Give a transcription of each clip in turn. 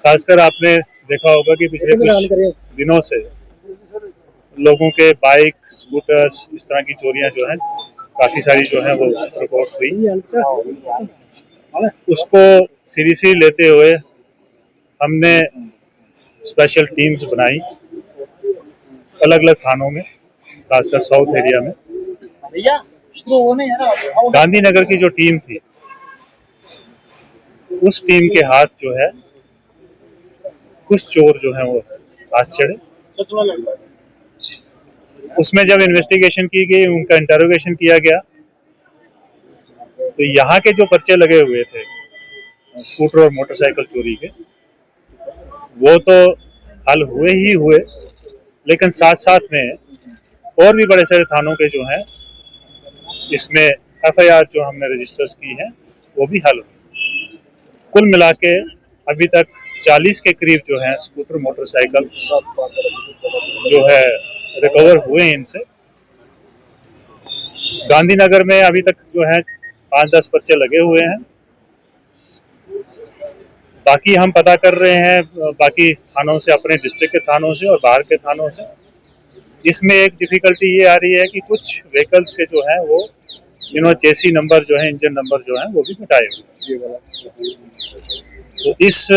खासकर आपने देखा होगा कि पिछले कुछ दिनों से लोगों के बाइक, स्कूटर्स, इस तरह की चोरियां जो हैं काफी सारी जो है वो रिपोर्ट हुई। उसको सीरियसली लेते हुए हमने स्पेशल टीम्स बनाई अलग अलग थानों में, खासकर साउथ एरिया में। गांधीनगर की जो टीम थी, उस टीम के हाथ जो है कुछ चोर जो है वो हाथ चढ़े। उसमें जब इन्वेस्टिगेशन की गई, उनका इंटरोगेशन किया गया, तो यहाँ के जो पर्चे लगे हुए थे स्कूटर और मोटरसाइकिल चोरी के, वो तो हल हुए ही हुए, लेकिन साथ साथ में और भी बड़े सारे थानों के जो हैं इसमें एफआईआर जो हमने रजिस्टर्स की है वो भी हल हुए। कुल मिला के अभी तक 40 के करीब जो है स्कूटर मोटरसाइकिल जो है रिकवर हुए इनसे। गांधीनगर में अभी तक जो है 5-10 पर्चे लगे हुए हैं। बाकी हम पता कर रहे हैं बाकी थानों से, अपने डिस्ट्रिक्ट के थानों से और बाहर के थानों से। इसमें एक डिफिकल्टी ये आ रही है कि कुछ व्हीकल्स के जो है वो चेसी नंबर जो है, इंजन नंबर जो है वो भी मिटाए हुए। तो इस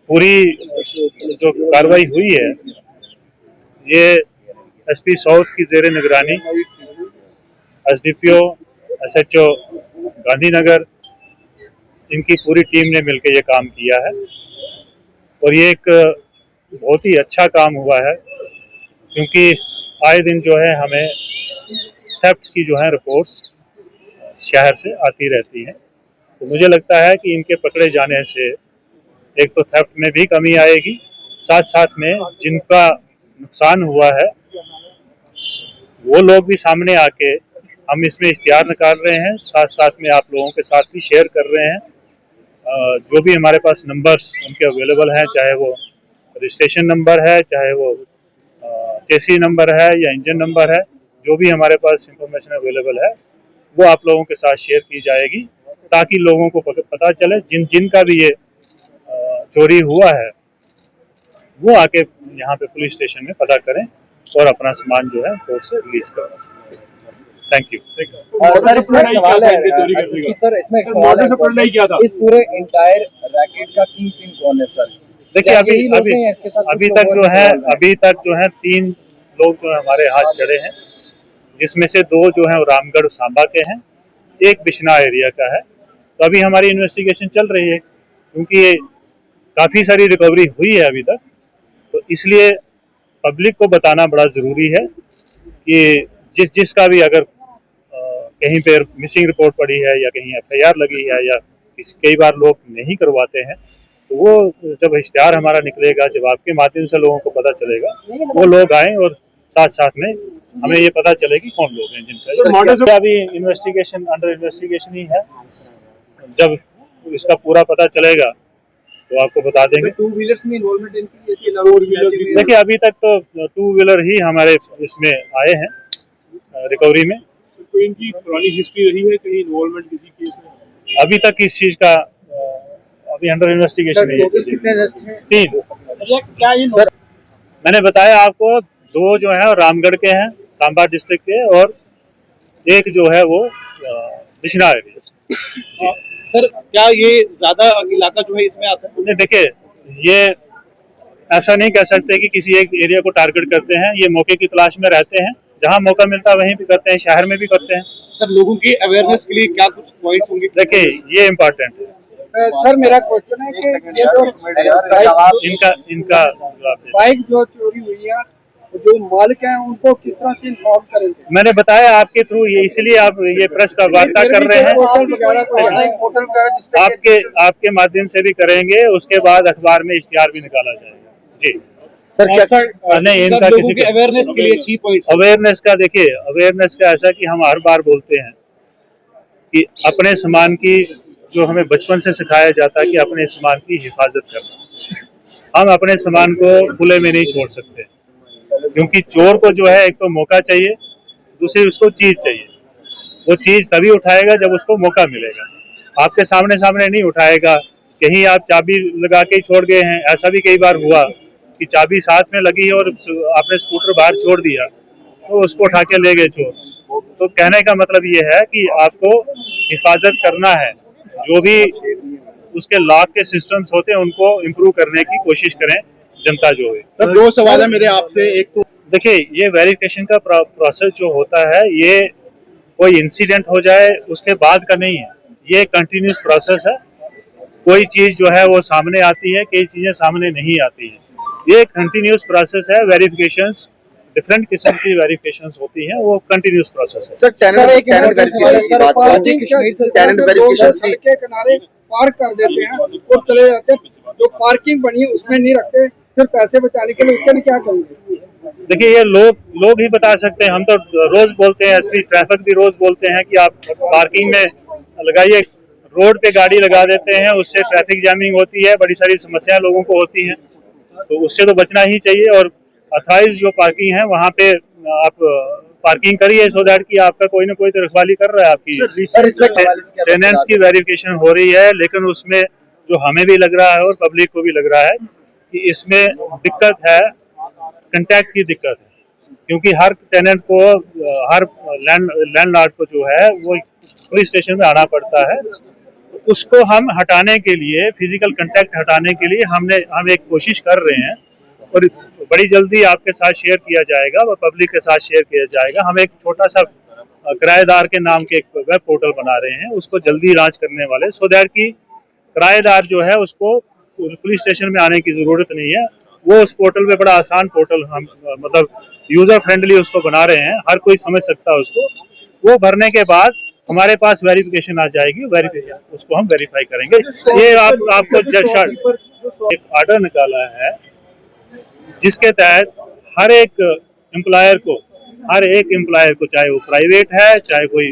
पूरी जो कार्रवाई हुई है ये एसपी साउथ की जेर निगरानी, एसडीपीओ, एसएचओ गांधीनगर, इनकी पूरी टीम ने मिलकर ये काम किया है। और ये एक बहुत ही अच्छा काम हुआ है, क्योंकि आए दिन जो है हमें थेफ्ट की जो है रिपोर्ट्स शहर से आती रहती हैं। तो मुझे लगता है कि इनके पकड़े जाने से एक तो थेफ्ट में भी कमी आएगी, साथ साथ में जिनका नुकसान हुआ है वो लोग भी सामने आके, हम इसमें इश्तिहार निकाल रहे हैं, साथ साथ में आप लोगों के साथ भी शेयर कर रहे हैं। जो भी हमारे पास नंबर्स उनके अवेलेबल हैं, चाहे वो रजिस्ट्रेशन नंबर है, चाहे वो चेसी नंबर है या इंजन नंबर है, जो भी हमारे पास इंफॉर्मेशन अवेलेबल है वो आप लोगों के साथ शेयर की जाएगी, ताकि लोगों को पता चले जिनका भी ये चोरी हुआ है वो आके यहाँ पे पुलिस स्टेशन में पता करें और अपना सामान जो है कोर्ट से रिलीज करवा सकें। Thank you. सर इसमें सवाल है सर, इसमें एक सवाल है, इस पूरे एंटायर रैकेट का किंग पिन कौन है सर? देखिए अभी तक जो है 3 लोग जो है हमारे हाथ चढ़े हैं, जिसमें से 2 जो है रामगढ़ सांबा के हैं, एक बिश्ना एरिया का है। तो अभी हमारी इन्वेस्टिगेशन चल रही है, क्योंकि काफी सारी रिकवरी हुई है अभी तक, तो इसलिए पब्लिक को बताना बड़ा जरूरी है कि जिसका भी अगर कहीं पर मिसिंग रिपोर्ट पड़ी है या कहीं एफआईआर लगी है या कई बार लोग नहीं करवाते हैं, तो वो जब इश्तिहार हमारा निकलेगा, जब आपके माध्यम से लोगों को पता चलेगा, वो लोग आए और साथ साथ में हमें ये पता चले कि कौन लोग हैं जिनका अभी इन्वेस्टिगेशन अंडर इन्वेस्टिगेशन ही है। जब इसका पूरा पता चलेगा तो आपको बता देंगे। टू व्हीलर्स में इन्वॉल्वमेंट इनकी देखिए अभी तक तो 2 व्हीलर ही हमारे इसमें आए हैं रिकवरी में। तो इनकी पुरानी हिस्ट्री रही है कहीं इन्वॉल्वमेंट किसी केस में? अभी तक इस चीज का अभी अंडर इन्वेस्टिगेशन है। 3 सर मैंने बताया आपको, 2 जो है रामगढ़ के हैं, सांबा डिस्ट्रिक्ट के, और एक जो है वो बिश्ना एरिया। सर क्या ये ज्यादा इलाका जो है इसमें आता है? देखिए ये ऐसा नहीं कह सकते कि किसी एक एरिया को टारगेट करते हैं, ये मौके की तलाश में रहते हैं, जहां मौका मिलता है वहीं भी करते हैं, शहर में भी करते हैं। सर लोगों की अवेयरनेस के लिए क्या कुछ पॉइंट्स होंगे? देखिए ये इम्पोर्टेंट है। सर मेरा क्वेश्चन है कि ये जो इनका बाइक जो चोरी हुई है, जो मालिक हैं उनको किस तरह से इन्फॉर्म करेंगे? मैंने बताया आपके थ्रू, ये इसलिए आप ये प्रेस का वार्ता कर रहे हैं, आपके माध्यम से भी करेंगे, उसके बाद अखबार में इश्तिहार भी निकाला जाएगा। जी सर कैसा नहीं, इनका किसी के अवेयरनेस के लिए की पॉइंट्स? अवेयरनेस का देखिए, अवेयरनेस का ऐसा कि हम हर बार बोलते हैं कि अपने सामान की, जो हमें बचपन से सिखाया जाता है कि अपने सामान की हिफाजत करना, हम अपने सामान को खुले में नहीं छोड़ सकते, क्योंकि चोर को जो है एक तो मौका चाहिए, दूसरी उसको चीज चाहिए। वो चीज तभी उठाएगा जब उसको मौका मिलेगा। आपके सामने सामने नहीं उठाएगा। कहीं आप चाबी लगा के ही छोड़ गए हैं, ऐसा भी कई बार हुआ कि चाबी साथ में लगी और आपने स्कूटर बाहर छोड़ दिया तो उसको उठा के ले गए चोर। तो कहने का मतलब ये है कि आपको हिफाजत करना है, जो भी उसके लॉक के सिस्टम्स होते हैं उनको इम्प्रूव करने की कोशिश करें जनता जो है। सर, दो सवाल है मेरे आपसे। एक तो देखिए, ये वेरिफिकेशन का प्रोसेस जो होता है, ये कोई इंसिडेंट हो जाए उसके बाद का नहीं है, ये कंटिन्यूस प्रोसेस है। कोई चीज जो है वो सामने आती है, कई चीजें सामने नहीं आती है। ये कंटिन्यूस प्रोसेस है। वेरिफिकेशंस डिफरेंट किस्म की वेरिफिकेशंस होती हैं, वो कंटिन्यूस प्रोसेस है। सर, टेनेंट वेरिफिकेशन की बात पार्किंग की, कश्मीर से टेनेंट वेरिफिकेशन की के किनारे पार्क कर देते हैं और चले जाते हैं। जो पार्किंग बनी है उसमें नहीं रखते, फिर पैसे बचाने के लिए उसके लिए क्या करेंगे? देखिए, ये लोग ही बता सकते हैं। हम तो रोज बोलते हैं, एसपी ट्रैफिक भी रोज बोलते हैं कि आप पार्किंग में लगाइए। रोड पे गाड़ी लगा देते हैं, उससे ट्रैफिक जैमिंग होती है, बड़ी सारी समस्याएं लोगों को होती हैं, तो उससे तो बचना ही चाहिए। और अथॉराइज जो पार्किंग है वहाँ पे आप पार्किंग करिए, सो दैट कि आपका कोई ना कोई तो रखवाली कर रहा है आपकी। टेनेंट्स की वेरिफिकेशन हो रही है, लेकिन उसमें जो हमें भी लग रहा है और पब्लिक को भी लग रहा है कि इसमें दिक्कत है, कंटैक्ट की दिक्कत है। क्योंकि हर टेनेंट को, हर लैंडलॉर्ड को जो है वो पुलिस स्टेशन में आना पड़ता है। उसको हम हटाने के लिए, फिजिकल कांटेक्ट हटाने के लिए हम एक कोशिश कर रहे हैं और बड़ी जल्दी आपके साथ शेयर किया जाएगा और पब्लिक के साथ शेयर किया जाएगा। हम एक छोटा सा किराएदार के नाम के एक वेब पोर्टल बना रहे हैं, उसको जल्दी लॉन्च करने वाले, सो दैट कि किराएदार जो है उसको पुलिस स्टेशन में आने की जरूरत नहीं है। वो उस पोर्टल पे बड़ा आसान पोर्टल हम मतलब यूजर फ्रेंडली उसको बना रहे हैं, हर कोई समझ सकता है उसको। वो भरने के बाद हमारे पास वेरिफिकेशन आ जाएगी, वेरिफिकेशन उसको हम वेरीफाई करेंगे। ये आपको एक ऑर्डर निकाला है जिसके तहत हर एक एम्प्लॉयर को, चाहे वो प्राइवेट है, चाहे कोई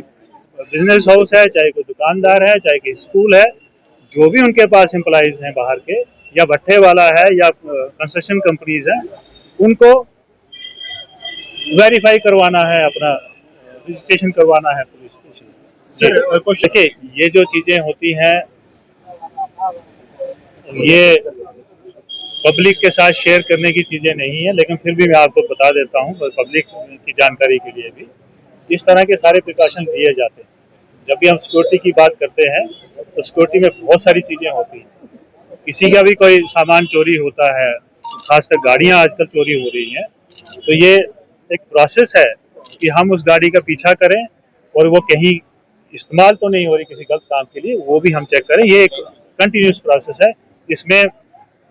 बिजनेस हाउस है, चाहे कोई दुकानदार है, चाहे कोई स्कूल है, जो भी उनके पास एम्प्लॉइज हैं बाहर के, या भट्ठे वाला है या कंस्ट्रक्शन कंपनीज है, उनको वेरीफाई करवाना है, अपना रजिस्ट्रेशन करवाना है पुलिस स्टेशन। देखिए, ये जो चीजें होती हैं ये पब्लिक के साथ शेयर करने की चीजें नहीं है, लेकिन फिर भी मैं आपको बता देता हूँ पब्लिक की जानकारी के लिए भी। इस तरह के सारे प्रिकॉशन लिए जाते हैं। जब भी हम सिक्योरिटी की बात करते हैं तो सिक्योरिटी में बहुत सारी चीजें होती हैं। किसी का भी कोई सामान चोरी होता है, खासकर गाड़ियां आजकल चोरी हो रही हैं, तो ये एक प्रोसेस है कि हम उस गाड़ी का पीछा करें और वो कहीं इस्तेमाल तो नहीं हो रही किसी गलत काम के लिए, वो भी हम चेक करें। ये एक कंटिन्यूस प्रोसेस है। इसमें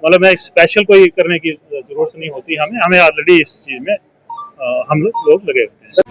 मतलब मैं स्पेशल कोई करने की जरूरत नहीं होती हमें ऑलरेडी इस चीज में हम लोग लगे हुए हैं।